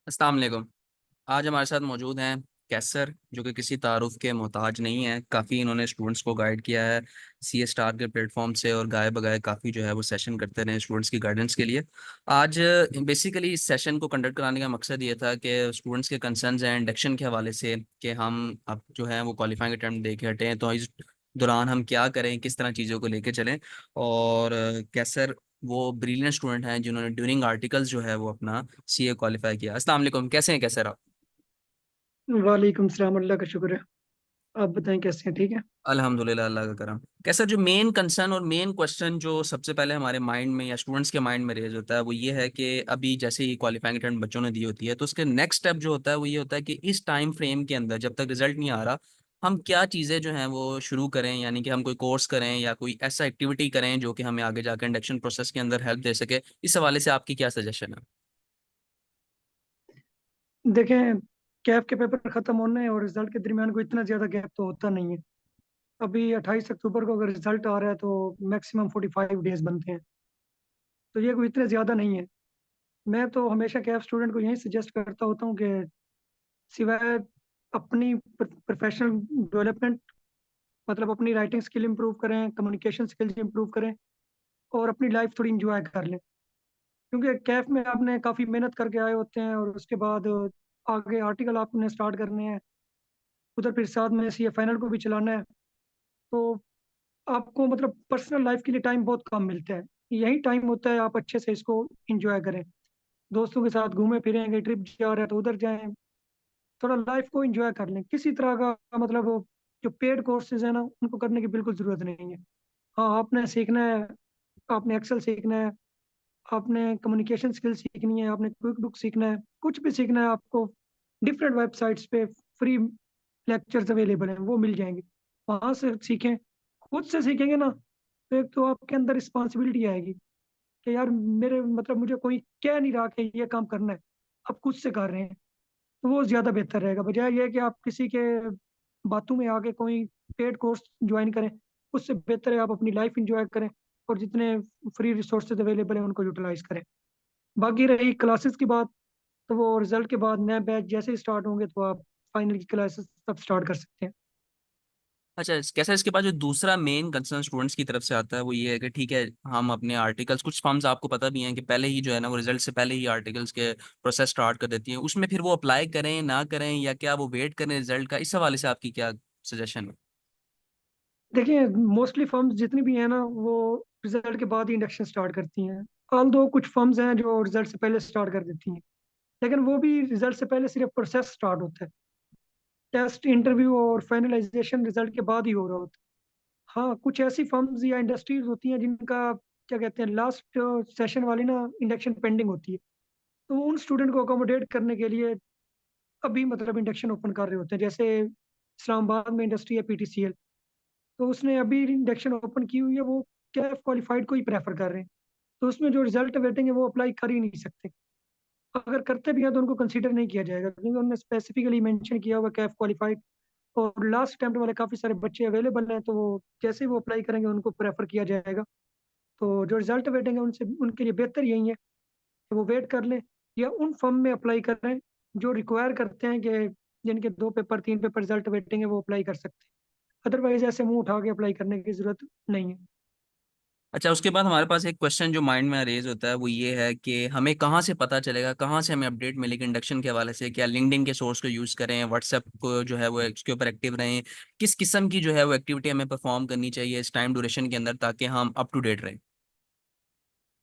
अस्सलाम वालेकुम। आज हमारे साथ मौजूद हैं कैसर, जो कि किसी तारुफ के मोहताज नहीं है। काफ़ी इन्होंने स्टूडेंट्स को गाइड किया है सी ए स्टार के प्लेटफॉर्म से, और गाए बगाए काफ़ी जो है वो सेशन करते रहे स्टूडेंट्स की गाइडेंस के लिए। आज बेसिकली इस सेशन को कंडक्ट कराने का मकसद ये था कि स्टूडेंट्स के कंसर्न्स हैं इंडक्शन के हवाले से, कि हम अब जो है वो क्वालिफाइंग अटेम्प्ट दे के हटे हैं, तो इस दौरान हम क्या करें, किस तरह चीज़ों को लेके चलें। और कैसर वो ब्रिलियंट स्टूडेंट हैं जिन्होंने ड्यूरिंग आर्टिकल्स जो है वो अपना सी ए क्वालिफाई किया। अस्सलाम वालेकुम, कैसे हैं कैसर आप? वालेकुम सलाम। अल्लाह का शुक्र है। आप बताएं कैसे हैं? ठीक है। अल्हम्दुलिल्लाह, अल्लाह का करम। कैसा जो मेन कंसर्न और मेन क्वेश्चन जो सबसे पहले हमारे माइंड में या स्टूडेंट्स के माइंड में रेज होता है, वो ये है कि अभी जैसे ही क्वालिफाइंग अटेम्प्ट बच्चों ने दी होती है, तो उसके नेक्स्ट स्टेप जो होता है वो ये होता है कि इस टाइम फ्रेम के अंदर जब तक रिजल्ट नहीं आ रहा, हम क्या चीज़ें जो हैं वो शुरू करें, यानी कि हम कोई कोर्स करें या कोई ऐसा एक्टिविटी करें जो कि हमें आगे जाकर इंडक्शन प्रोसेस के अंदर हेल्प दे सके। इस हवाले से आपकी क्या सजेशन है? देखें, कैफ के पेपर खत्म होने और रिजल्ट के दरमियान कोई इतना ज़्यादा गैप तो होता नहीं है। अभी 28 अक्टूबर को अगर रिजल्ट आ रहा है तो मैक्सिमम 45 डेज बनते हैं। तो ये कोई इतने ज़्यादा नहीं है। मैं तो हमेशा कैफ स्टूडेंट को यही सजेस्ट करता होता हूँ कि सिवाय अपनी प्रोफेशनल डेवलपमेंट, मतलब अपनी राइटिंग स्किल इंप्रूव करें, कम्युनिकेशन स्किल्स इंप्रूव करें और अपनी लाइफ थोड़ी इंजॉय कर लें। क्योंकि कैफ में आपने काफ़ी मेहनत करके आए होते हैं और उसके बाद आगे आर्टिकल आपने स्टार्ट करने हैं, उधर फिर साथ में सी ए फाइनल को भी चलाना है। तो आपको मतलब पर्सनल लाइफ के लिए टाइम बहुत कम मिलता है। यही टाइम होता है आप अच्छे से इसको इंजॉय करें। दोस्तों के साथ घूमें फिरेंगे, ट्रिप जा रहे हैं तो उधर जाएं, थोड़ा लाइफ को इंजॉय कर लें। किसी तरह का मतलब जो पेड कोर्सेज है ना, उनको करने की बिल्कुल ज़रूरत नहीं है। हाँ, आपने सीखना है, आपने एक्सेल सीखना है, आपने कम्युनिकेशन स्किल सीखनी है, आपने क्विक बुक सीखना है, कुछ भी सीखना है आपको, डिफरेंट वेबसाइट्स पे फ्री लेक्चर्स अवेलेबल हैं, वो मिल जाएंगे। वहां से सीखें। खुद से सीखेंगे ना, तो एक तो आपके अंदर रिस्पॉन्सिबिलिटी आएगी कि यार मेरे मतलब मुझे कोई कह नहीं रहा कि ये काम करना है, आप खुद से कर रहे हैं। तो वो ज़्यादा बेहतर रहेगा, बजाय ये कि आप किसी के बातों में आके कोई पेड कोर्स ज्वाइन करें। उससे बेहतर है आप अपनी लाइफ इंजॉय करें और जितने फ्री रिसोर्सेज अवेलेबल हैं उनको यूटिलाइज करें। बाकी रही क्लासेस की बात, तो वो रिजल्ट के बाद नए बैच जैसे ही स्टार्ट होंगे तो आप फाइनल की क्लासेस तब स्टार्ट कर सकते हैं। अच्छा, कैसा इसके बाद जो दूसरा मेन कंसर्न स्टूडेंट्स की तरफ से आता है वो ये है कि ठीक है, हम अपने आर्टिकल्स, कुछ फर्म्स आपको पता भी हैं कि पहले ही जो है ना वो रिजल्ट से पहले ही आर्टिकल्स के प्रोसेस स्टार्ट कर देती हैं, उसमें फिर वो अप्लाई करें ना करें, या क्या वो वेट करें रिजल्ट का? इस हवाले से आपकी क्या सजेशन है? देखिए, मोस्टली फर्म्स जितनी भी हैं ना, वो रिजल्ट के बाद ही इंडक्शन स्टार्ट करती हैं। ऑल दो कुछ फर्म्स हैं जो रिजल्ट से पहले स्टार्ट कर देती हैं, लेकिन वो भी रिजल्ट से पहले सिर्फ प्रोसेस स्टार्ट होता है। टेस्ट, इंटरव्यू और फाइनलाइजेशन रिजल्ट के बाद ही हो रहा होता है। हाँ, कुछ ऐसी फर्म्स या इंडस्ट्रीज होती हैं जिनका क्या कहते हैं, लास्ट सेशन वाली ना इंडक्शन पेंडिंग होती है। तो उन स्टूडेंट को अकोमोडेट करने के लिए अभी मतलब इंडक्शन ओपन कर रहे होते हैं। जैसे इस्लामाबाद में इंडस्ट्री है पीटीसीएल, तो उसने अभी इंडक्शन ओपन की हुई है। वो कैफ क्वालिफाइड को ही प्रेफर कर रहे हैं। तो उसमें जो रिजल्ट वेटिंग है वो अप्लाई कर ही नहीं सकते। अगर करते भी हैं तो उनको कंसीडर नहीं किया जाएगा, क्योंकि उन्होंने स्पेसिफिकली मेंशन किया हुआ कैफ क्वालिफाइड। और लास्ट अटेम्प्ट वाले काफ़ी सारे बच्चे अवेलेबल हैं, तो वो जैसे ही वो अप्लाई करेंगे उनको प्रेफर किया जाएगा। तो जो रिजल्ट वेटिंग है उनसे उनके लिए बेहतर यही है कि वो वेट कर लें या उन फर्म में अप्लाई करें जो रिक्वायर करते हैं कि जिनके 2 पेपर 3 पेपर रिजल्ट वेटिंग है वो अप्लाई कर सकते हैं। अदरवाइज ऐसे मुंह उठा के अप्लाई करने की जरूरत नहीं है। अच्छा, उसके बाद हमारे पास एक क्वेश्चन जो माइंड में रेज होता है वो ये है कि हमें कहाँ से पता चलेगा, कहाँ से हमें अपडेट मिलेगी इंडक्शन के हवाले से? क्या लिंक्डइन के सोर्स को यूज़ करें, व्हाट्सएप को जो है वो उसके ऊपर एक्टिव रहें? किस किस्म की जो है वो एक्टिविटी हमें परफॉर्म करनी चाहिए इस टाइम ड्यूरेशन के अंदर, ताकि हम अप टू डेट रहें?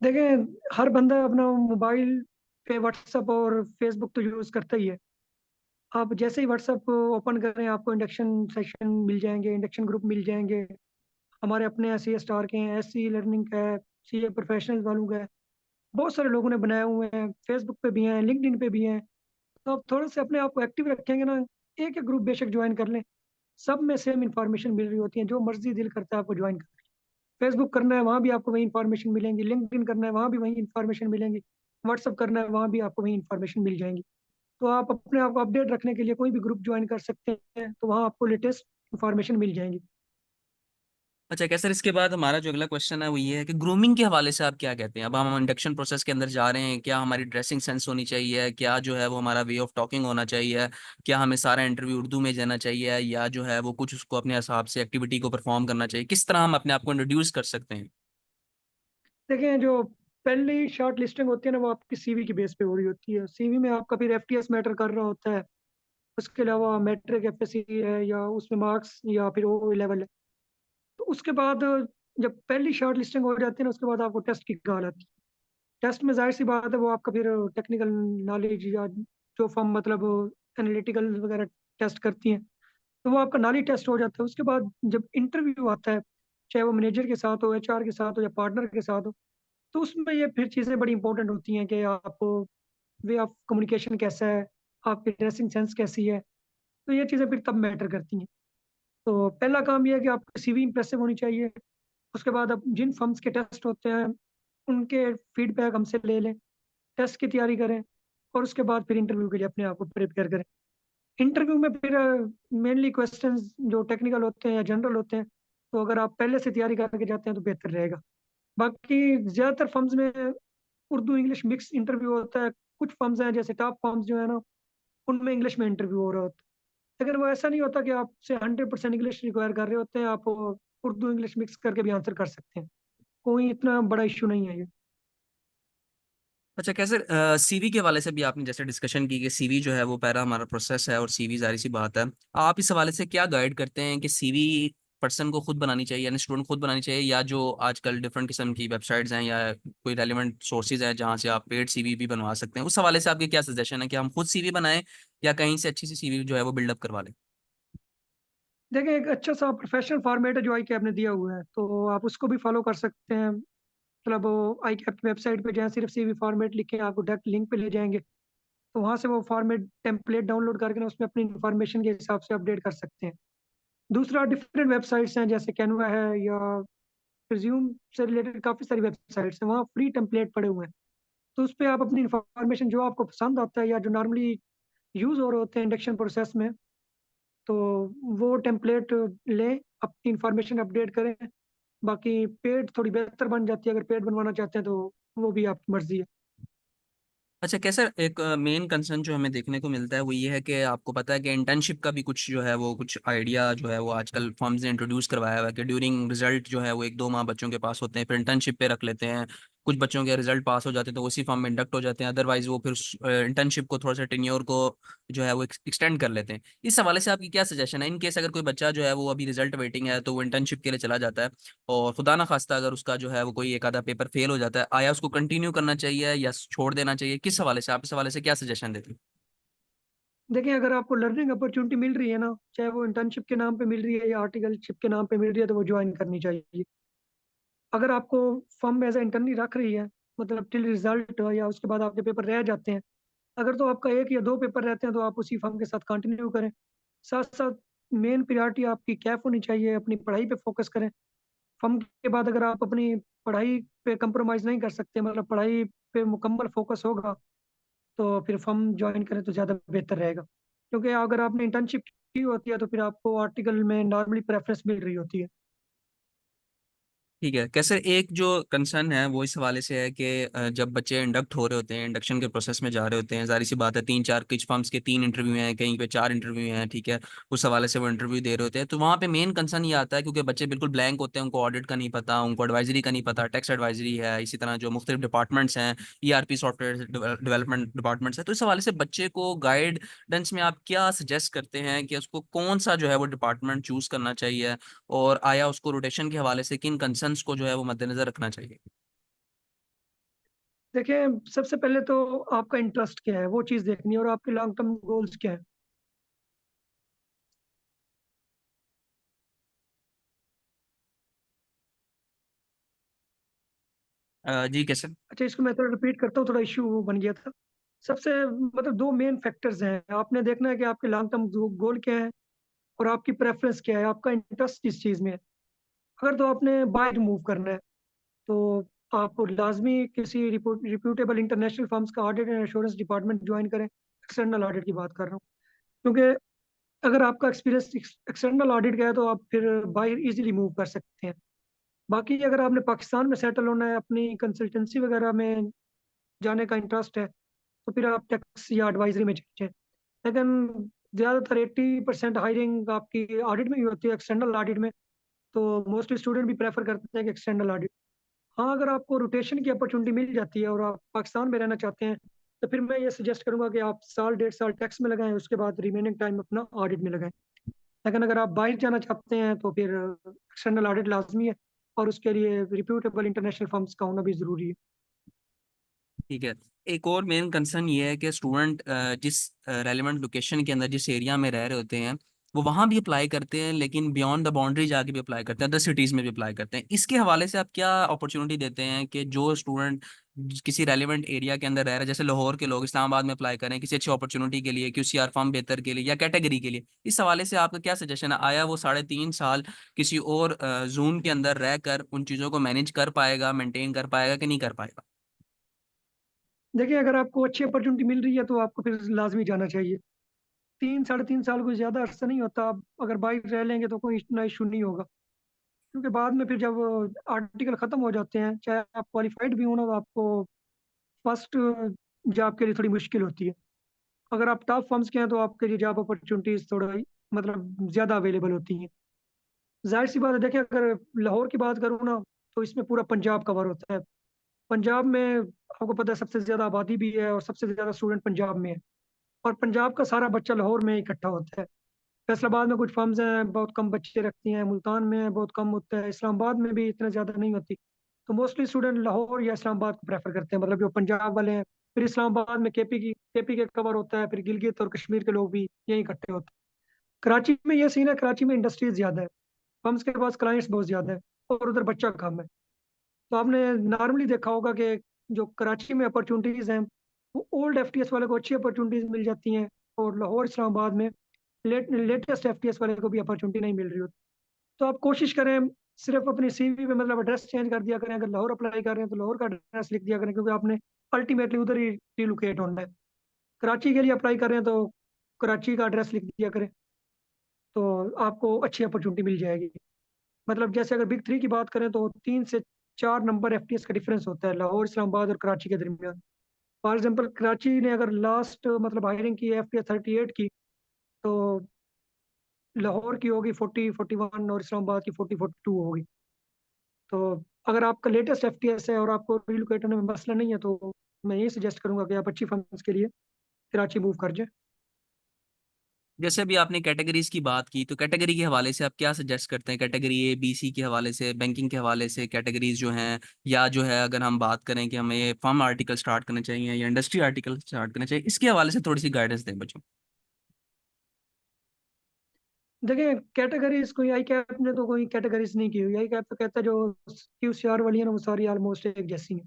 देखें, हर बंदा अपना मोबाइल पे व्हाट्सएप और फेसबुक तो यूज़ करता ही है। आप जैसे ही व्हाट्सएप ओपन करें आपको इंडक्शन सेशन मिल जाएंगे, इंडक्शन ग्रुप मिल जाएंगे। हमारे अपने सी ए स्टार के हैं, एस सी लर्निंग का है, सी ए प्रोफेशनल वालों का है। बहुत सारे लोगों ने बनाए हुए हैं, फेसबुक पे भी हैं, लिंक्डइन पे भी हैं। तो आप थोड़े से अपने आप को एक्टिव रखेंगे ना, एक एक ग्रुप बेशक ज्वाइन कर लें। सब में सेम इन्फॉर्मेशन मिल रही होती है, जो मर्जी दिल करता है आपको ज्वाइन कर। फेसबुक करना है वहाँ भी आपको वही इन्फॉर्मेशन मिलेंगी, लिंक्डइन करना है वहाँ भी वही इन्फॉर्मेशन मिलेंगी, व्हाट्सअप करना है वहाँ भी आपको वही इन्फॉर्मेशन मिल जाएंगी। तो आप अपने आप को अपडेट रखने के लिए कोई भी ग्रुप ज्वाइन कर सकते हैं, तो वहाँ आपको लेटेस्ट इन्फॉर्मेशन मिल जाएंगी। अच्छा कैसर, इसके बाद हमारा जो अगला क्वेश्चन है वो ये है कि ग्रूमिंग के हवाले से आप क्या कहते हैं? अब हम इंडक्शन प्रोसेस के अंदर जा रहे हैं, क्या हमारी ड्रेसिंग सेंस होनी चाहिए, क्या जो है वो हमारा वे ऑफ टॉकिंग होना चाहिए, क्या हमें सारा इंटरव्यू उर्दू में देना चाहिए, या जो है वो कुछ उसको अपने हिसाब से एक्टिविटी को परफॉर्म करना चाहिए? किस तरह हम अपने आप को इंट्रोड्यूस कर सकते हैं? देखिए, जो पहली शॉर्ट लिस्टिंग होती है ना, वो आपकी सीवी की बेस पे हो रही होती है। सीवी में आपका फिर एफटीएस मैटर कर रहा होता है। उसके अलावा मैट्रिक एफएससी है, या उसमें मार्क्स, या फिर ओ लेवल है। तो उसके बाद जब पहली शॉर्ट लिस्टिंग हो जाती है ना, उसके बाद आपको टेस्ट की कॉल आती है। टेस्ट में जाहिर सी बात है, वो आपका फिर टेक्निकल नॉलेज, या जो फॉर्म मतलब एनालिटिकल वगैरह टेस्ट करती हैं, तो वो आपका नॉलेज टेस्ट हो जाता है। उसके बाद जब इंटरव्यू आता है, चाहे वो मैनेजर के साथ हो, एचआर के साथ हो, या पार्टनर के साथ हो, तो उसमें ये फिर चीज़ें बड़ी इंपॉर्टेंट होती हैं कि आप वे ऑफ कम्युनिकेशन कैसा है, आपकी ड्रेसिंग सेंस कैसी है। तो ये चीज़ें फिर तब मैटर करती हैं। तो पहला काम ये है कि आपकी सीवी इंप्रेसिव होनी चाहिए। उसके बाद अब जिन फर्म्स के टेस्ट होते हैं, उनके फीडबैक हमसे ले लें, टेस्ट की तैयारी करें, और उसके बाद फिर इंटरव्यू के लिए अपने आप को प्रिपेयर करें। इंटरव्यू में फिर मेनली क्वेश्चंस जो टेक्निकल होते हैं या जनरल होते हैं, तो अगर आप पहले से तैयारी करके जाते हैं तो बेहतर रहेगा। बाकी ज़्यादातर फर्म्स में उर्दू इंग्लिश मिक्स इंटरव्यू होता है। कुछ फर्म्स हैं जैसे टॉप फर्म्स जो है ना, उनमें इंग्लिश में इंटरव्यू हो रहा होता है। लेकिन वो ऐसा नहीं होता कि आपसे 100% इंग्लिश रिक्वायर कर रहे होते हैं। आप उर्दू इंग्लिश मिक्स करके भी आंसर कर सकते हैं। कोई इतना बड़ा इशू नहीं है ये। अच्छा कैसे, सीवी के हवाले से भी आपने जैसे डिस्कशन की कि सीवी जो है वो पहला हमारा प्रोसेस है, और सीवी जारी सी बात है। आप इस हवाले से क्या गाइड करते हैं कि सीवी पर्सन को खुद बनानी चाहिए, यानी स्टूडेंट खुद बनानी चाहिए, या जो आजकल डिफरेंट किस्म की वेबसाइट्स हैं या कोई रेलिवेंट सोर्सेज हैं जहाँ से आप पेड सीवी भी बनवा सकते हैं? उस हवाले से आपके क्या सजेशन है कि हम खुद सीवी बनाएं या कहीं से अच्छी सी सीवी जो है वो बिल्डअप करवा लें? देखिए, एक अच्छा सा प्रोफेशनल फॉर्मेट है जो आई कैप ने दिया हुआ है, तो आप उसको भी फॉलो कर सकते हैं। मतलब आई कैप की वेबसाइट पे जहाँ सिर्फ सीवी फॉर्मेट लिखे हैं, आपको डायरेक्ट लिंक पे ले जाएंगे। तो वहाँ से वो फॉर्मेट टेम्पलेट डाउनलोड करके ना, उसमें अपनी इन्फॉर्मेशन के हिसाब से अपडेट कर सकते हैं। दूसरा, डिफरेंट वेबसाइट्स हैं जैसे कैनवा है, या रिज्यूम से रिलेटेड काफ़ी सारी वेबसाइट्स हैं, वहाँ फ्री टेम्पलेट पड़े हुए हैं। तो उस पर आप अपनी इन्फॉर्मेशन जो आपको पसंद आता है, या जो नॉर्मली यूज़ हो रहे होते हैं इंडक्शन प्रोसेस में, तो वो टेम्पलेट लें, अपनी इन्फॉर्मेशन अपडेट करें। बाकी पेड थोड़ी बेहतर बन जाती है, अगर पेड बनवाना चाहते हैं तो वो भी आपकी मर्जी है। अच्छा कैसा, एक मेन कंसर्न जो हमें देखने को मिलता है वो ये है कि आपको पता है कि इंटर्नशिप का भी कुछ जो है वो कुछ आइडिया जो है वो आजकल फर्म्स ने इंट्रोड्यूस करवाया हुआ है कि ड्यूरिंग रिजल्ट जो है वो 1-2 माह बच्चों के पास होते हैं, फिर इंटर्नशिप पे रख लेते हैं। कुछ बच्चों के रिजल्ट पास हो जाते हैं तो उसी फर्म में इंडक्ट हो जाते हैं, अदरवाइज वो फिर इंटर्नशिप को थोड़ा सा टेन्योर को जो है वो एक्सटेंड कर लेते हैं। इस हवाले से आपकी क्या सजेशन है? इन केस अगर कोई बच्चा जो है वो अभी रिजल्ट वेटिंग है तो वो इंटर्नशिप के लिए चला जाता है, और खुदा ना खास्ता अगर उसका जो है वो कोई एक आधा पेपर फेल हो जाता है, आया उसको कंटिन्यू करना चाहिए या छोड़ देना चाहिए? किस हवाले से आप इस हवाले से क्या सजेशन देते हैं? देखिए, अगर आपको लर्निंग अपॉर्चुनिटी मिल रही है ना, चाहे वो इंटर्नशिप के नाम पे मिल रही है या आर्टिकलशिप के नाम पे मिल रही है, तो वो ज्वाइन करनी चाहिए। अगर आपको फर्म एज ए इंटर्नी रख रही है, मतलब टिल रिजल्ट, या उसके बाद आपके पेपर रह जाते हैं, अगर तो आपका एक या दो पेपर रहते हैं, तो आप उसी फर्म के साथ कंटिन्यू करें। साथ साथ मेन प्रायोरिटी आपकी कैफ होनी चाहिए, अपनी पढ़ाई पे फोकस करें। फर्म के बाद अगर आप अपनी पढ़ाई पे कंप्रोमाइज़ नहीं कर सकते, मतलब पढ़ाई पे मुकम्मल फोकस होगा, तो फिर फर्म ज्वाइन करें तो ज़्यादा बेहतर रहेगा। क्योंकि अगर आपने इंटर्नशिप की होती है, तो फिर आपको आर्टिकल में नॉर्मली प्रेफरेंस मिल रही होती है। ठीक है कैसे, एक जो कंसर्न है वो इस हवाले से है कि जब बच्चे इंडक्ट हो रहे होते हैं, इंडक्शन के प्रोसेस में जा रहे होते हैं, जारी सी बात है 3-4 कुछ फर्म्स के 3 इंटरव्यू हैं, कहीं पे 4 इंटरव्यू हैं, ठीक है। उस हवाले से वो इंटरव्यू दे रहे होते हैं, तो वहाँ पे मेन कंसर्न ये आता है क्योंकि बच्चे बिल्कुल ब्लैंक होते हैं, उनको ऑडिट का नहीं पता, उनको एडवाइजरी का नहीं पता, टैक्स एडवाइजरी है, इसी तरह जो मुख्तलिफ डिपार्टमेंट्स हैं, ईआरपी सॉफ्टवेयर डेवलपमेंट डिपार्टमेंट्स है। तो इस हवाले से बच्चे को गाइडेंस में आप क्या सजेस्ट करते हैं कि उसको कौन सा जो है वो डिपार्टमेंट चूज करना चाहिए, और आया उसको रोटेशन के हवाले से किन कंसर्न्स को जो है वो मद्देनजर रखना चाहिए? देखिए, सबसे पहले तो आपका इंटरेस्ट क्या है, वो चीज़ देखनी है, और आपके लॉन्ग टर्म गोल्स क्या है। जी कैसे? अच्छा, इसको मैं थोड़ा रिपीट करता हूँ, थोड़ा इशू बन गया था। सबसे मतलब दो मेन फैक्टर्स हैं, आपने देखना है कि आपके लॉन्ग टर्म गोल क्या है, और आपकी प्रेफरेंस क्या है, आपका इंटरेस्ट किस चीज़ में है। अगर तो आपने बाय मूव करना है, तो आप लाजमी किसी रिप्यूटेबल इंटरनेशनल फर्म्स का audit and assurance department join करें। एक्सटर्नल ऑडिट की बात कर रहा हूँ। क्योंकि अगर आपका एक्सपीरियंस एक्सटर्नल ऑडिट का है, तो आप फिर बाहर इजीली मूव कर सकते हैं। बाकी अगर आपने पाकिस्तान में सेटल होना है, अपनी कंसल्टेंसी वगैरह में जाने का इंटरेस्ट है, तो फिर आप टैक्स या एडवाइजरी में चले जाएं। लेकिन ज़्यादातर 80% हायरिंग आपकी ऑडिट में ही होती है, एक्सटर्नल ऑडिट में। तो मोस्टली स्टूडेंट भी प्रेफर करते हैं कि एक्सटर्नल ऑडिट। हाँ, अगर आपको रोटेशन की अपॉर्चुनिटी मिल जाती है और आप पाकिस्तान में रहना चाहते हैं, तो फिर मैं ये सजेस्ट करूंगा कि आप साल 1.5 साल टैक्स में लगाएं, उसके बाद रिमेनिंग टाइम अपना ऑडिट में लगाएं। लेकिन अगर आप बाहर जाना चाहते हैं तो फिर एक्सटर्नल ऑडिट लाजमी है, और उसके लिए रिप्यूटेबल इंटरनेशनल फर्म्स का होना भी ज़रूरी है। ठीक है। एक और मेन कंसर्न ये है कि स्टूडेंट जिस रेलिवेंट लोकेशन के अंदर जिस एरिया में रह रहे होते हैं वो वहाँ भी अप्लाई करते हैं, लेकिन बियॉन्ड द बाउंड्री जाके भी अप्लाई करते हैं, अदर सिटीज़ में भी अप्लाई करते हैं। इसके हवाले से आप क्या अपॉर्चुनिटी देते हैं कि जो स्टूडेंट किसी रेलिवेंट एरिया के अंदर रह रहे हैं, जैसे लाहौर के लोग इस्लामाबाद में अप्लाई करें किसी अच्छी अपॉर्चुनिटी के लिए, QCR फॉर्म बेहतर के लिए या कैटेगरी के लिए, इस हवाले से आपका क्या सजेशन है? आया वो 3.5 साल किसी और जोन के अंदर रहकर उन चीज़ों को मैनेज कर पाएगा, मेंटेन कर पाएगा कि नहीं कर पाएगा? देखिए, अगर आपको अच्छी अपॉर्चुनिटी मिल रही है तो आपको फिर लाजमी जाना चाहिए। 3 साढ़े 3 साल कोई ज़्यादा अरसा नहीं होता। आप अगर बाहर रह लेंगे तो कोई इतना इशू नहीं होगा, क्योंकि बाद में फिर जब आर्टिकल ख़त्म हो जाते हैं, चाहे आप क्वालिफाइड भी हो ना, तो आपको फर्स्ट जॉब के लिए थोड़ी मुश्किल होती है। अगर आप टॉप फर्म्स के हैं तो आपके लिए जॉब अपॉर्चुनिटीज थोड़ा मतलब ज़्यादा अवेलेबल होती हैं। जाहिर सी बात है, देखिए अगर लाहौर की बात करूँ ना, तो इसमें पूरा पंजाब कवर होता है। पंजाब में आपको पता है सबसे ज़्यादा आबादी भी है और सबसे ज़्यादा स्टूडेंट पंजाब में है। और पंजाब का सारा बच्चा लाहौर में इकट्ठा होता है। फैसलाबाद में कुछ फर्म्स हैं, बहुत कम बच्चे रखती हैं। मुल्तान में बहुत कम होता है। इस्लामाबाद में भी इतना ज़्यादा नहीं होती। तो मोस्टली स्टूडेंट लाहौर या इस्लामाबाद को प्रेफर करते हैं, मतलब जो पंजाब वाले हैं। फिर इस्लामाबाद में केपी के कवर होता है, फिर गिलगित और कश्मीर के लोग भी यहीं इकट्ठे होते हैं। कराची में ये सीन है, कराची में इंडस्ट्रीज ज़्यादा है, फर्म्स के पास क्लाइंट्स बहुत ज़्यादा है, और उधर बच्चा कम है। तो आपने नॉर्मली देखा होगा कि जो कराची में अपॉर्चुनिटीज़ हैं, वो ओल्ड एफटीएस वाले को अच्छी अपॉर्चुनिटीज़ मिल जाती हैं, और लाहौर इस्लामाबाद में लेटेस्ट एफटीएस वाले को भी अपॉर्चुनिटी नहीं मिल रही होती। तो आप कोशिश करें, सिर्फ अपनी सीवी में मतलब एड्रेस चेंज कर दिया करें। अगर लाहौर अप्लाई कर रहे हैं तो लाहौर का एड्रेस लिख दिया करें, क्योंकि आपने अल्टीमेटली उधर ही रिलोकेट होना है। कराची के लिए अप्लाई कर रहे हैं तो कराची का एड्रेस लिख दिया करें, तो आपको अच्छी अपॉर्चुनिटी मिल जाएगी। मतलब जैसे अगर बिग 3 की बात करें तो 3 से 4 नंबर एफटीएस का डिफरेंस होता है लाहौर, इस्लामाबाद और कराची के दरमियान। फॉर एग्जाम्पल, कराची ने अगर लास्ट मतलब हायरिंग की है एफटीएस 38 की, तो लाहौर की होगी 40 41 और इस्लामाबाद की 40 42 होगी। तो अगर आपका लेटेस्ट एफटीएस है और आपको रिलोकेट होने में मसला नहीं है, तो मैं ये सजेस्ट करूंगा कि आप अच्छी फर्म्स के लिए कराची मूव कर जाए। जैसे अभी आपने कैटेगरीज की बात की, तो कैटेगरी के हवाले से आप क्या सजेस्ट करते हैं? कैटेगरी A B C के हवाले से, बैंकिंग के हवाले से कैटेगरीज जो हैं, या जो है अगर हम बात करें कि हमें फर्म आर्टिकल स्टार्ट करने चाहिए या इंडस्ट्री आर्टिकल स्टार्ट करने चाहिए, इसके हवाले से थोड़ी सी गाइडेंस दें बच्चों। देखिए, कैटेगरीज कोई आई कैप ने तो कोई कैटेगरीज नहीं की हुई। आई कैप तो कहता है जो QCR वाली है ना, वो सारी ऑलमोस्ट एक जैसी है।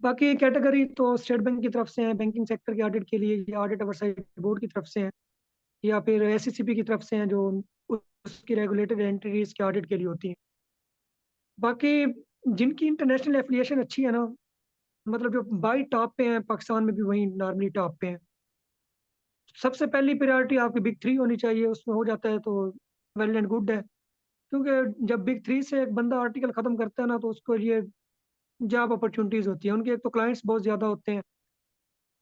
बाकी कैटेगरी तो स्टेट बैंक की तरफ से है, बैंकिंग सेक्टर के ऑडिट के लिए, या ऑडिट ओवरसाइट बोर्ड की तरफ से है, या फिर SECP की तरफ से हैं, जो उसकी रेगुलेटेड एंटिटीज के ऑडिट के लिए होती हैं। बाकी जिनकी इंटरनेशनल एफिलिएशन अच्छी है ना, मतलब जो बाई टॉप पे हैं पाकिस्तान में भी, वही नॉर्मली टॉप पे हैं। सबसे पहली प्रायोरिटी आपकी बिग 3 होनी चाहिए, उसमें हो जाता है तो वेल एंड गुड है। क्योंकि जब बिग 3 से एक बंदा आर्टिकल खत्म करता है ना, तो उसको ये जॉब अपॉर्चुनिटीज होती है। उनके एक तो क्लाइंट्स बहुत ज़्यादा होते हैं,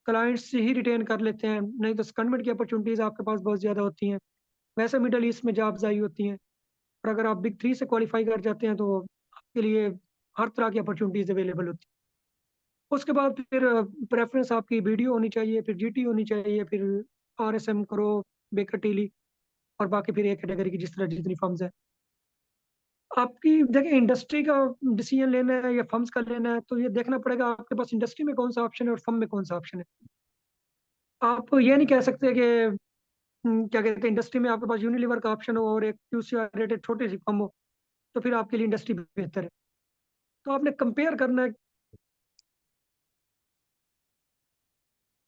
क्लाइंट्स से ही रिटेन कर लेते हैं। नहीं तो सेकंडमेंट की अपॉर्चुनिटीज आपके पास बहुत ज़्यादा होती हैं। वैसे मिडल ईस्ट में जॉब्स आई होती हैं। और अगर आप बिग 3 से क्वालिफाई कर जाते हैं तो आपके लिए हर तरह की अपॉर्चुनिटीज अवेलेबल होती है। उसके बाद फिर प्रेफरेंस आपकी BDO होनी चाहिए, फिर GT होनी चाहिए, फिर RSM करो, बेकर टीली, और बाकी फिर एक कैटेगरी की जिस तरह जितनी फर्म्स है। आपकी देखिए, इंडस्ट्री का डिसीजन लेना है या फर्म्स का लेना है, तो ये देखना पड़ेगा आपके पास इंडस्ट्री में कौन सा ऑप्शन है और फर्म में कौन सा ऑप्शन है। आप ये नहीं कह सकते कि क्या कहते हैं, इंडस्ट्री में आपके पास यूनिलीवर का ऑप्शन हो और एक QCR रेटेड छोटी सी फर्म हो, तो फिर आपके लिए इंडस्ट्री बेहतर है। तो आपने कंपेयर करना है,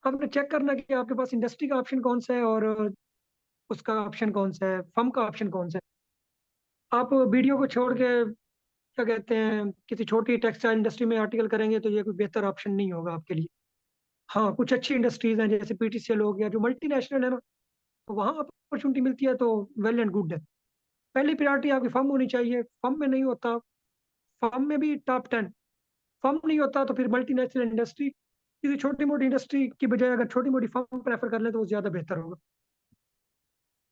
आपने चेक करना है कि आपके पास इंडस्ट्री का ऑप्शन कौन सा है और उसका ऑप्शन कौन सा है, फर्म का ऑप्शन कौन सा है। आप वीडियो को छोड़ के क्या कहते हैं किसी छोटी टेक्सटाइल इंडस्ट्री में आर्टिकल करेंगे, तो ये कोई बेहतर ऑप्शन नहीं होगा आपके लिए। हाँ, कुछ अच्छी इंडस्ट्रीज हैं जैसे PTCL हो गया, जो मल्टीनेशनल है ना, तो वहाँ अपॉर्चुनिटी मिलती है तो वेल एंड गुड है। पहली प्रायोरिटी आपकी फर्म होनी चाहिए। फर्म में नहीं होता फर्म में भी टॉप 10। फर्म नहीं होता तो फिर मल्टीनेशनल इंडस्ट्री, किसी छोटी मोटी इंडस्ट्री की बजाय अगर छोटी मोटी फर्म प्रेफर कर ले तो वो ज़्यादा बेहतर होगा।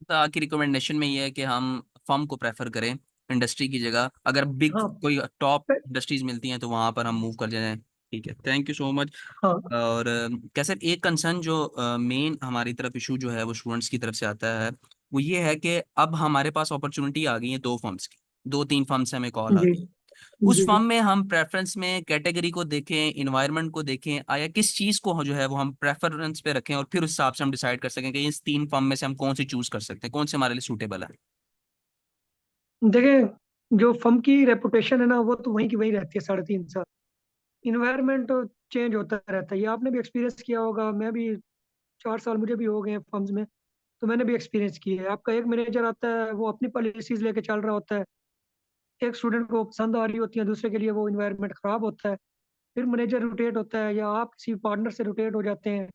तो आपकी रिकमेंडेशन में ये है कि हम फर्म को प्रेफर करें इंडस्ट्री की जगह, अगर बिग हाँ। कोई टॉप पे- इंडस्ट्रीज मिलती हैं तो वहां पर हम मूव कर जाएं। ठीक है, थैंक यू सो मच। हाँ और कैसे एक कंसर्न जो मेन हमारी तरफ इशू जो है वो स्टूडेंट्स की तरफ से आता है, वो ये है कि अब हमारे पास अपॉर्चुनिटी आ गई है दो फर्म्स की, दो तीन फर्म से हमें कॉल आ जी गई। उस जी। फर्म में हम प्रेफरेंस में कैटेगरी को देखें, इन्वायरमेंट को देखें, आया किस चीज को जो है वो हम प्रेफरेंस पे रखें, और फिर उस हिसाब से हम डिसाइड कर सकें कि इस तीन फर्म में से हम कौन सी चूज कर सकते हैं, कौन से हमारे लिए सूटेबल है। देखें, जो फर्म की रेपुटेशन है ना वो तो वहीं की वहीं रहती है 3.5 साल। इन्वायरमेंट तो चेंज होता रहता है, ये आपने भी एक्सपीरियंस किया होगा। मैं भी 4 साल मुझे भी हो गए हैं फर्म्स में, तो मैंने भी एक्सपीरियंस किया है। आपका एक मैनेजर आता है, वो अपनी पॉलिसीज लेके चल रहा होता है, एक स्टूडेंट को पसंद आ रही होती है, दूसरे के लिए वो इन्वायरमेंट खराब होता है। फिर मैनेजर रोटेट होता है या आप किसी पार्टनर से रोटेट हो जाते हैं,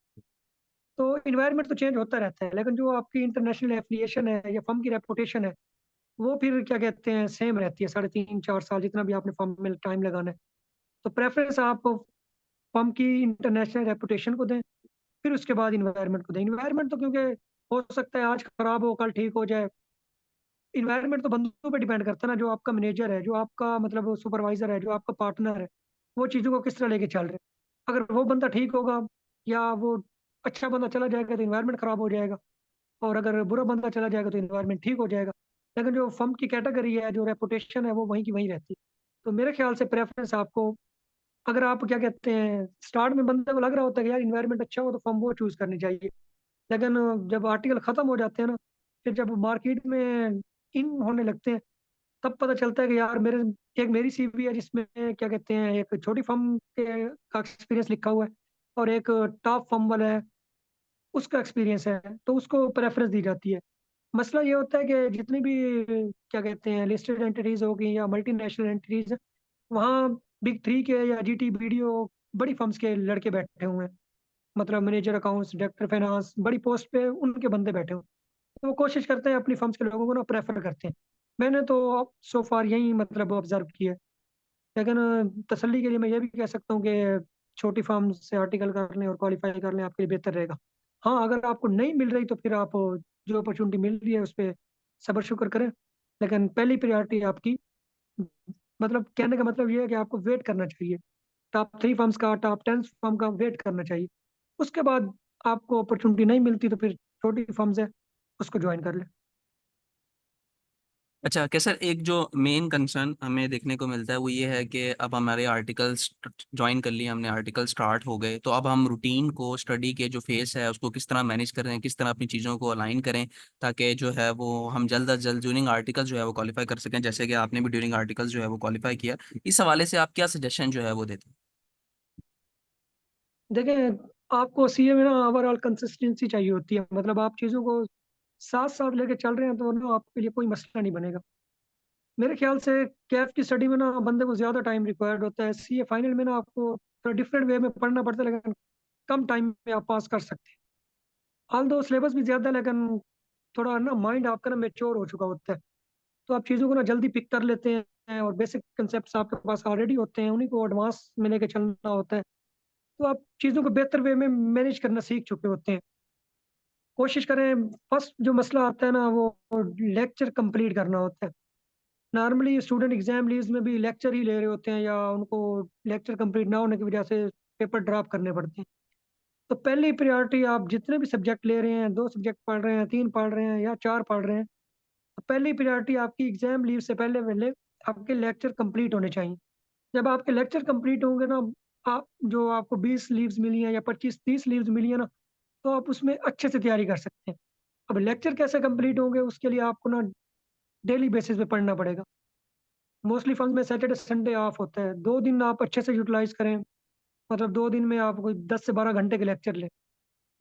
तो इन्वायरमेंट तो चेंज होता रहता है। लेकिन जो आपकी इंटरनेशनल एफिलिएशन है या फर्म की रेपुटेशन है, वो फिर क्या कहते हैं सेम रहती है 3.5 4 साल, जितना भी आपने फर्म में टाइम लगाना है। तो प्रेफरेंस आप फर्म की इंटरनेशनल रेपुटेशन को दें, फिर उसके बाद इन्वायरमेंट को दें। इन्वायरमेंट तो क्योंकि हो सकता है आज खराब हो कल ठीक हो जाए। इन्वायरमेंट तो बंदों पे डिपेंड करता है ना, जो आपका मैनेजर है, जो आपका मतलब सुपरवाइजर है, जो आपका पार्टनर है, वो चीज़ों को किस तरह लेके चल रहे हैं। अगर वो बंदा ठीक होगा या वो अच्छा बंदा चला जाएगा तो इन्वायरमेंट खराब हो जाएगा, और अगर बुरा बंदा चला जाएगा तो इन्वायरमेंट ठीक हो जाएगा। लेकिन जो फर्म की कैटेगरी है, जो रेपुटेशन है, वो वहीं की वहीं रहती है। तो मेरे ख्याल से प्रेफरेंस आपको, अगर आप क्या कहते हैं स्टार्ट में बंदे को लग रहा होता है कि यार इन्वायरमेंट अच्छा हो तो फर्म वो चूज करनी चाहिए। लेकिन जब आर्टिकल खत्म हो जाते हैं ना, फिर जब मार्केट में इन होने लगते हैं, तब पता चलता है कि यार मेरे एक मेरी सीवी है जिसमें क्या कहते हैं एक छोटी फर्म के का एक्सपीरियंस लिखा हुआ है, और एक टॉप फर्म वाला है उसका एक्सपीरियंस है, तो उसको प्रेफरेंस दी जाती है। मसला ये होता है कि जितनी भी क्या कहते हैं लिस्टेड एंटिटीज होगी या मल्टीनेशनल एंटिटीज, वहाँ बिग 3 के या जीटी बीडीओ बड़ी फर्म्स के लड़के बैठे हुए हैं। मतलब मैनेजर अकाउंट्स, डायरेक्टर फाइनेंस, बड़ी पोस्ट पे उनके बंदे बैठे हुए हैं। तो वो कोशिश करते हैं अपनी फर्म्स के लोगों को ना प्रेफर करते हैं। मैंने तो सो फार यही मतलब ऑब्जर्व किया है। लेकिन तसल्ली के लिए मैं ये भी कह सकता हूँ कि छोटी फर्म से आर्टिकल कर लें और क्वालिफाई कर लें, आपके लिए बेहतर रहेगा। हाँ, अगर आपको नहीं मिल रही तो फिर आप जो अपॉर्चुनिटी मिल रही है उस पर सब्र शुक्र करें। लेकिन पहली प्रायोरिटी आपकी, मतलब कहने का मतलब ये है कि आपको वेट करना चाहिए, टॉप 3 फर्म्स का, टॉप 10 फर्म का वेट करना चाहिए। उसके बाद आपको अपॉर्चुनिटी नहीं मिलती तो फिर छोटी फर्म्स है उसको ज्वाइन कर ले। अच्छा कैसर, एक जो मेन कंसर्न हमें देखने को मिलता है वो ये है कि अब हमारे आर्टिकल्स ज्वाइन कर लिए हमने, आर्टिकल स्टार्ट हो गए, तो अब हम रूटीन को, स्टडी के जो फेस है उसको किस तरह मैनेज करें, किस तरह अपनी चीज़ों को अलाइन करें, ताकि जो है वो हम जल्द अज जल्द ड्यूरिंग आर्टिकल जो है वो क्वालिफाई कर सकें, जैसे कि आपने भी ड्यूरिंग आर्टिकल जो है वो क्वालिफाई किया। इस हवाले से आप क्या सजेशन जो है वो देते हैं। देखें, आपको सीए में ना ओवरऑल कंसिस्टेंसी चाहिए होती है। मतलब आप चीज़ों को साथ साथ लेके चल रहे हैं तो ना आपके लिए कोई मसला नहीं बनेगा। मेरे ख्याल से कैफ की स्टडी में ना बंदे को ज़्यादा टाइम रिक्वायर्ड होता है। सीए फाइनल में ना आपको थोड़ा डिफरेंट वे में पढ़ना पड़ता है, लेकिन कम टाइम में आप पास कर सकते हैं। हाल दो सिलेबस भी ज़्यादा है, लेकिन थोड़ा ना माइंड आपका ना मेच्योर हो चुका होता है, तो आप चीज़ों को ना जल्दी पिक कर लेते हैं, और बेसिक कंसेप्ट आपके पास ऑलरेडी होते हैं, उन्हीं को एडवांस में लेके चलना होता है। तो आप चीज़ों को बेहतर वे में मैनेज करना सीख चुके होते हैं। कोशिश करें, फर्स्ट जो मसला आता है ना वो लेक्चर कंप्लीट करना होता है। नॉर्मली स्टूडेंट एग्जाम लीव्स में भी लेक्चर ही ले रहे होते हैं, या उनको लेक्चर कंप्लीट ना होने की वजह से पेपर ड्रॉप करने पड़ते हैं। तो पहली प्रायोरिटी, आप जितने भी सब्जेक्ट ले रहे हैं, 2 सब्जेक्ट पढ़ रहे हैं, 3 पढ़ रहे हैं या 4 पढ़ रहे हैं, तो पहली प्रायोरिटी आपकी एग्जाम लीव से पहले पहले आपके लेक्चर कंप्लीट होने चाहिए। जब आपके लेक्चर कंप्लीट होंगे ना, आप जो आपको 20 लीव्स मिली हैं या 25 30 लीव्स मिली है ना, तो आप उसमें अच्छे से तैयारी कर सकते हैं। अब लेक्चर कैसे कंप्लीट होंगे उसके लिए आपको ना डेली बेसिस पे पढ़ना पड़ेगा। मोस्टली फंड में सैटरडे संडे ऑफ होता है, 2 दिन आप अच्छे से यूटिलाइज करें। मतलब 2 दिन में आप कोई 10 से 12 घंटे के लेक्चर लें।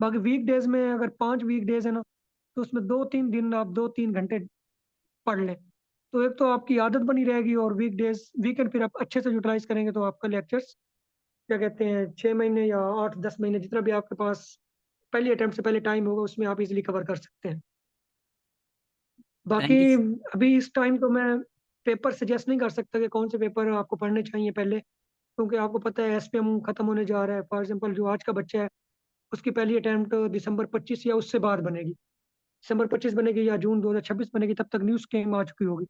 बाकी वीक डेज में अगर 5 वीक डेज है ना, तो उसमें 2 3 दिन आप 2 3 घंटे पढ़ लें। तो एक तो आपकी आदत बनी रहेगी, और वीकेंड फिर आप अच्छे से यूटिलाइज करेंगे तो आपका लेक्चर्स क्या कहते हैं 6 महीने या 8 10 महीने जितना भी आपके पास पहली अटेम्प्ट से पहले टाइम होगा उसमें आप इजीली कवर कर सकते हैं। बाकी थैंक यू। अभी इस टाइम तो मैं पेपर सजेस्ट नहीं कर सकता कि कौन से पेपर आपको पढ़ने चाहिए पहले, क्योंकि आपको पता है एसपीएम खत्म होने जा रहा है। फॉर एग्जांपल जो आज का बच्चा है, उसकी पहली अटेम्प्ट दिसंबर 25 या उससे बाद बनेगी। दिसंबर 25 बनेगी या जून 2026 बनेगी, तब तक न्यू स्कीम आ चुकी होगी।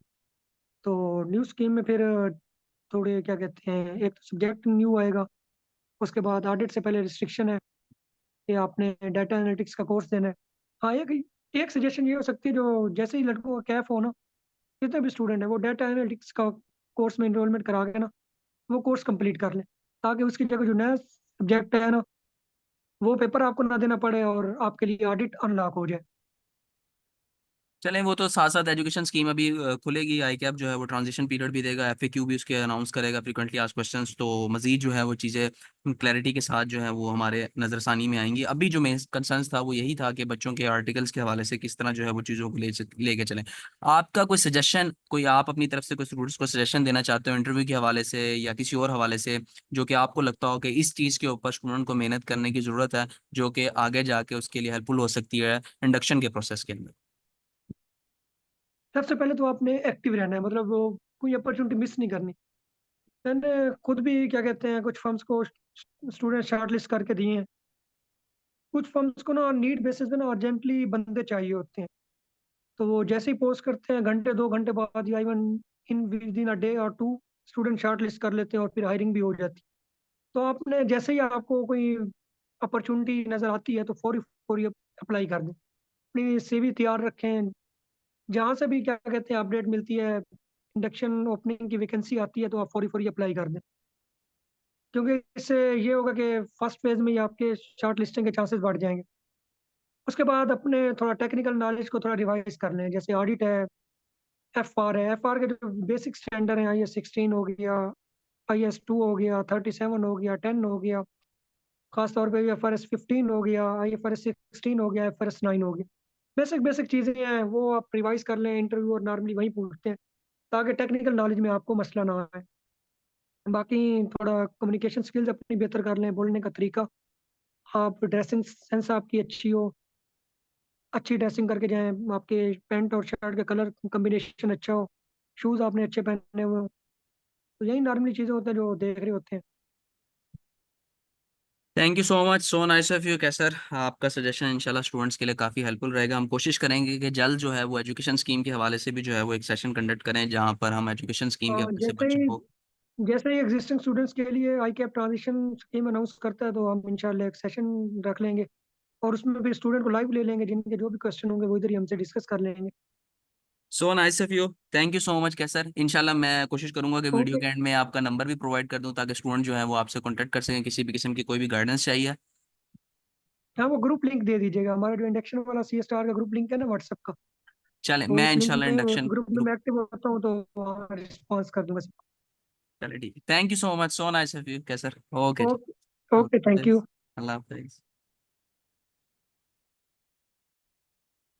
तो न्यू स्कीम में फिर थोड़े क्या कहते हैं, एक तो सब्जेक्ट न्यू आएगा, उसके बाद ऑडिट से पहले रिस्ट्रिक्शन है कि आपने डाटा एनालिटिक्स का कोर्स देना है। हाँ, एक एक सजेशन ये हो सकती है, जो जैसे ही लड़कों का कैफ हो ना, जितने भी स्टूडेंट है वो डाटा एनालिटिक्स का कोर्स में इनरोलमेंट करा के ना वो कोर्स कंप्लीट कर लें, ताकि उसकी जगह जो नया सब्जेक्ट है ना, वो पेपर आपको ना देना पड़े और आपके लिए ऑडिट अनलॉक हो जाए। चलें, वो तो साथ साथ एजुकेशन स्कीम अभी खुलेगी, आई कैप जो है वो ट्रांजिशन पीरियड भी देगा, एफएक्यू भी उसके अनाउंस करेगा, फ्रीक्वेंटली आस्क्ड क्वेश्चंस, तो मजीद जो है वो चीज़ें क्लैरिटी के साथ जो है वो हमारे नज़रसानी में आएंगी। अभी जो मेन कंसर्न्स था वो यही था कि बच्चों के आर्टिकल्स के हवाले से किस तरह जो है वो चीज़ों को लेके चलें। आपका कोई सजेशन, कोई आप अपनी तरफ से कोई स्टूडेंट्स को सजेशन देना चाहते हो इंटरव्यू के हवाले से या किसी और हवाले से, जो कि आपको लगता हो कि इस चीज़ के ऊपर स्टूडेंट को मेहनत करने की ज़रूरत है, जो कि आगे जाके उसके लिए हेल्पफुल हो सकती है इंडक्शन के प्रोसेस के अंदर? सबसे पहले तो आपने एक्टिव रहना है, मतलब वो कोई अपॉर्चुनिटी मिस नहीं करनी। मैंने खुद भी क्या कहते हैं कुछ फर्म्स को स्टूडेंट शॉर्टलिस्ट करके दिए हैं। कुछ फर्म्स को ना नीड बेसिस पे ना अर्जेंटली बंदे चाहिए होते हैं, तो वो जैसे ही पोस्ट करते हैं घंटे 2 घंटे बाद या even in with in a day और टू स्टूडेंट शॉर्टलिस्ट कर लेते हैं और फिर हायरिंग भी हो जाती है। तो आपने जैसे ही आपको कोई अपॉर्चुनिटी नज़र आती है तो फौरी फौरी अप्लाई कर दें। अपनी सीवी तैयार रखें, जहाँ से भी क्या कहते हैं अपडेट मिलती है, इंडक्शन ओपनिंग की वैकेंसी आती है, तो आप फौरी फौरी अप्लाई कर दें, क्योंकि इससे ये होगा कि फर्स्ट फेज में ही आपके शॉर्ट लिस्टिंग के चांसेस बढ़ जाएंगे। उसके बाद अपने थोड़ा टेक्निकल नॉलेज को थोड़ा रिवाइज कर लें, जैसे ऑडिट है, एफआर है। एफआर के जो बेसिक स्टैंडर्ड हैं, IS 16 हो गया, IS 2 हो गया, 37 हो गया, 10 हो गया, खासतौर पे IFRS 15 हो गया, IFRS 16 हो गया, IFRS 9 हो गया। बेसिक बेसिक चीज़ें हैं, वो आप रिवाइज कर लें, इंटरव्यू और नॉर्मली वही पूछते हैं, ताकि टेक्निकल नॉलेज में आपको मसला ना आए। बाकी थोड़ा कम्युनिकेशन स्किल्स अपनी बेहतर कर लें, बोलने का तरीका, आप ड्रेसिंग सेंस आपकी अच्छी हो, अच्छी ड्रेसिंग करके जाएं, आपके पैंट और शर्ट का कलर कम्बिनेशन अच्छा हो, शूज़ आपने अच्छे पहने हुए हो। तो यही नॉर्मली चीज़ें होती हैं जो देख रहे होते हैं। Thank you so much, so nice of you Qaiser. आपका सजेशन इंशाल्लाह स्टूडेंट्स के लिए काफ़ी हेल्पफुल रहेगा। हम कोशिश करेंगे कि जल्द जो है वो एजुकेशन स्कीम के हवाले से भी जो है वो एक सेशन कंडक्ट करें, जहां पर हम एजुकेशन स्कीम के और हवाले से बच्चों को। जैसे ही एग्जिस्टिंग स्टूडेंट्स के लिए आई कैप ट्रांजिशन स्कीम अनाउंस करता है, तो हम इंशाल्लाह एक सेशन रख लेंगे और उसमें भी स्टूडेंट को लाइव ले लेंगे, जिनके जो भी क्वेश्चन होंगे वो इधर ही हमसे डिस्कस कर लेंगे। So nice of you, thank you so much Qaiser. इंशाल्लाह मैं कोशिश करूंगा कि वीडियो ओके। के एंड में आपका नंबर भी प्रोवाइड कर दूं, ताकि स्टूडेंट जो है वो आपसे कॉन्टैक्ट कर सकें किसी भी किस्म की कोई भी गाइडेंस चाहिए। हाँ, वो ग्रुप लिंक दे दीजिएगा, हमारा जो इंडक्शन वाला CS का ग्रुप लिंक है ना व्हाट्सएप का, चले, तो मैं उस लिंक इंशाल्लाह में इंडक्शन ग्रुप में ग्रुप। मैं एक्टिव होता हूँ, तो वहाँ रिस्पॉन्स कर दूंगा। चले ठीक है, thank you so much, so nice of you Qaiser. Okay जी। ओके। Okay, thank you. अल्लाह हाफिज़।